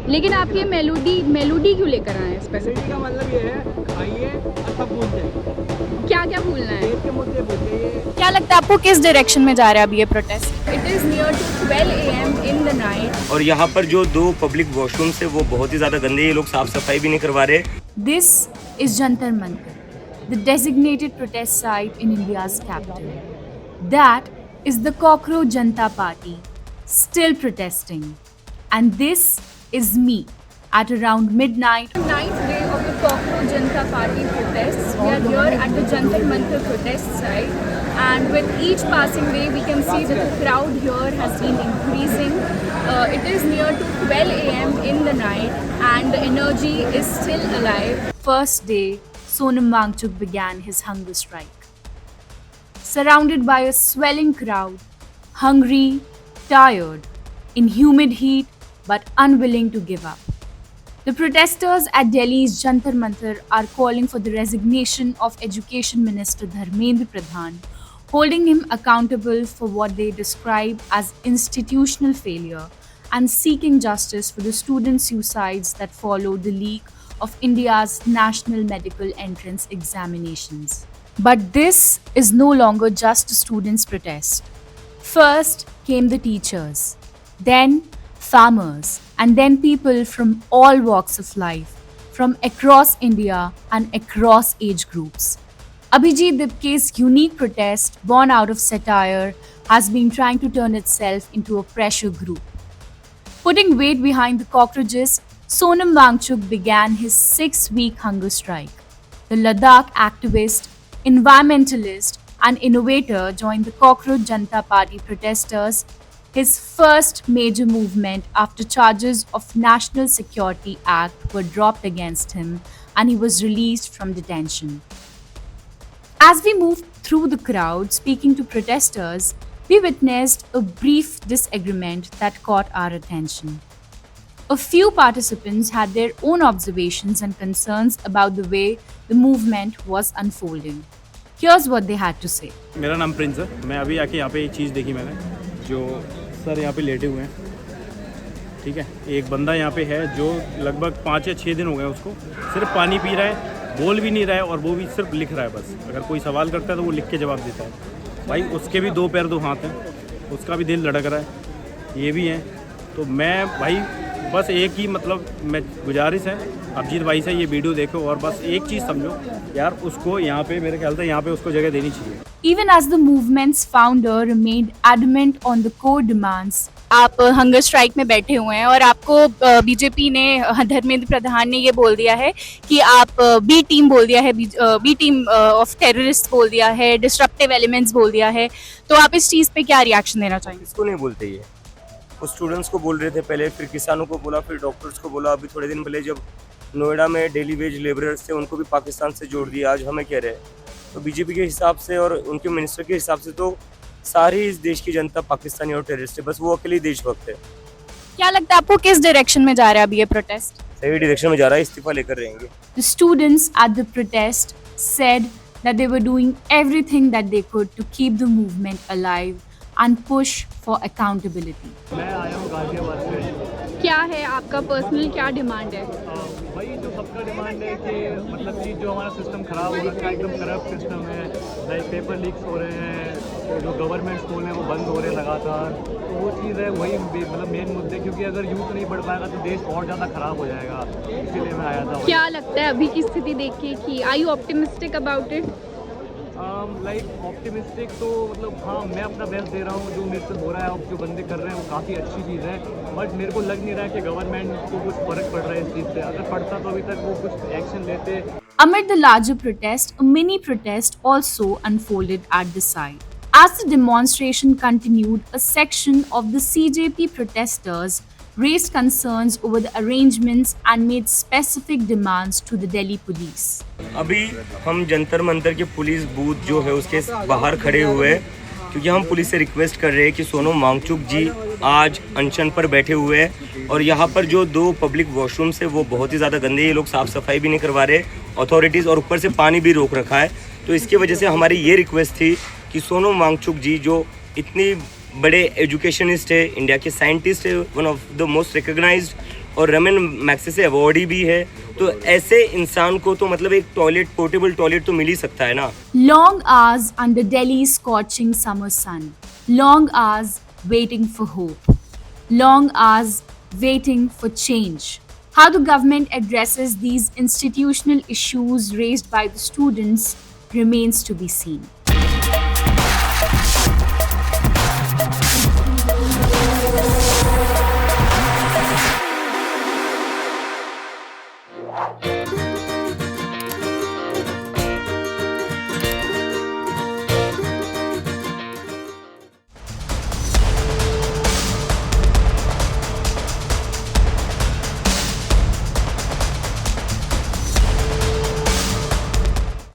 लेकिन आप ये मेलोडी क्यों लेकर आए हैं स्पेसिफिक? मेलोडी का मतलब ये है, खाइए और सब भूलते हैं, क्या क्या भूलना है? देश के मुद्दे भूलते हैं। क्या लगता है आपको किस डायरेक्शन में जा रहा है अब ये protest? It is near to 12 AM in the night. और यहाँ पर जो 2 पब्लिक वॉशरूम्स है वो बहुत ही ज़्यादा गंदे, ये लोग साफ सफाई भी नहीं करवा रहे। This is Jantar Mantar, the designated protest site in India's capital. That is the Cockroach Janta Party, still protesting. And this is me at around midnight. Ninth day of the Cockroach Janta Party protests. We are here at the Jantar Mantar protest site, and with each passing day, we can see that the crowd here has been increasing. It is near to 12 AM in the night, and the energy is still alive. First day, Sonam Wangchuk began his hunger strike. Surrounded by a swelling crowd, hungry, tired, in humid heat, but unwilling to give up. The protesters at Delhi's Jantar Mantar are calling for the resignation of Education Minister Dharmendra Pradhan, holding him accountable for what they describe as institutional failure and seeking justice for the student suicides that followed the leak of India's national medical entrance examinations. But this is no longer just a students' protest. First came the teachers, then farmers, and then people from all walks of life, from across India and across age groups. Abhijit Dipke's unique protest, born out of satire, has been trying to turn itself into a pressure group. Putting weight behind the cockroaches, Sonam Wangchuk began his 6-week hunger strike. The Ladakh activist, environmentalist, and innovator joined the Cockroach Janta Party protesters, his first major movement after charges of National Security Act were dropped against him and he was released from detention. As we moved through the crowd speaking to protesters, we witnessed a brief disagreement that caught our attention. A few participants had their own observations and concerns about the way the movement was unfolding. Here's what they had to say. मेरा नाम Prince है। मैं अभी आके यहाँ पे एक चीज़ देखी मैंने, जो सर यहाँ पे लेटे हुए हैं, ठीक है। एक बंदा यहाँ पे है जो लगभग 5 या 6 दिन हो गए उसको, सिर्फ पानी पी रहा है, बोल भी नहीं रहा है, और वो भी सिर्फ लिख रहा है बस। अगर कोई सवाल करता है तो वो लिख के जवाब देता है। भाई उसके भी 2 पैर 2 हाथ हैं, उसका भी दिल धड़क रहा है, ये भी है। तो मैं भाई बस एक ही मतलब मैं गुजारिश है अभिजीत भाई से, ये वीडियो देखो और बस एक चीज़ समझो यार, उसको यहाँ पे मेरे ख्याल से यहाँ पे उसको जगह देनी चाहिए। Even as the movement's founder remained adamant on the core demands. आप हंगर स्ट्राइक में बैठे हुए हैं और आपको बीजेपी ने, धर्मेंद्र प्रधान ने ये बोल दिया है कि आप बी टीम बोल दिया है, बी टीम ऑफ टेररिस्ट बोल दिया है, डिस्ट्रप्टिव एलिमेंट्स बोल दिया है, तो आप इस चीज़ पे क्या रिएक्शन देना चाहेंगे? किसको नहीं बोलते ये? कुछ स्टूडेंट्स को बोल रहे थे पहले, फिर किसानों को बोला, फिर डॉक्टर्स को बोला। अभी थोड़े दिन पहले जब नोएडा में डेली वेज लेबरर्स थे उनको भी पाकिस्तान से जोड़ दिया। आज हमें कह रहे हैं। तो बीजेपी के हिसाब से और उनके मिनिस्टर के हिसाब से तो सारी इस देश की जनता पाकिस्तानी और टेररिस्ट है, बस वो अकेले देशभक्त है। क्या लगता है आपको किस डायरेक्शन में जा रहा है अब ये प्रोटेस्ट? सही डायरेक्शन में जा रहा है, इस्तीफा लेकर रहेंगे। The students at the protest said that they were doing everything that they could to keep the movement alive and push for accountability. मैं आया हूँ गाजियाबाद से। क्या है आपका पर्सनल, क्या डिमांड है? भाई जो सबका डिमांड है कि मतलब कि जो हमारा सिस्टम ख़राब हो रखा है, एकदम करप्ट सिस्टम है, लाइक पेपर लीक्स हो रहे हैं, जो गवर्नमेंट स्कूल हैं वो बंद हो रहे हैं लगातार। तो वो चीज़ है, वही मतलब मेन मुद्दे, क्योंकि अगर यूथ नहीं बढ़ पाएगा तो देश और ज़्यादा ख़राब हो जाएगा, इसीलिए मैं आया था। क्या लगता है अभी की स्थिति देख के कि are you optimistic about it? Like optimistic तो मतलब हाँ, मैं अपना बेस्ट दे रहा हूँ, जो मेरे से हो रहा है और जो बंदे कर रहे हैं वो काफ़ी अच्छी चीज़ है, बट मेरे को लग नहीं रहा है कि गवर्नमेंट को कुछ फ़र्क पड़ रहा है इस चीज़ से। अगर पड़ता तो अभी तक वो कुछ एक्शन लेते। Amid the larger protest, a mini protest also unfolded at the site. As the demonstration continued, a section of the CJP protesters raised concerns over the arrangements and made specific demands to the Delhi police. अभी हम जंतर मंतर के police booth जो है उसके बाहर खड़े हुए हैं, क्योंकि हम पुलिस से रिक्वेस्ट कर रहे हैं कि सोनम वांगचुक जी आज अनशन पर बैठे हुए हैं और यहाँ पर जो 2 पब्लिक वॉशरूम्स है वो बहुत ही ज़्यादा गंदे, ये लोग साफ़ सफाई भी नहीं करवा रहे अथॉरिटीज़, और ऊपर से पानी भी रोक रखा है। तो इसकी वजह से हमारी ये रिक्वेस्ट थी कि सोनम वांगचुक जी जो इतनी बड़े एजुकेशनिस्ट है, इंडिया के साइंटिस्ट है, one of the most recognised, और रमन मैग्सेसे अवार्डी भी है, तो ऐसे इंसान को तो मतलब एक टॉयलेट, पोर्टेबल टॉयलेट तो मिल ही सकता है ना। Long hours under Delhi's scorching summer sun. Long hours waiting for hope. Long hours waiting for change. How the government addresses these institutional issues raised by the students remains to be seen.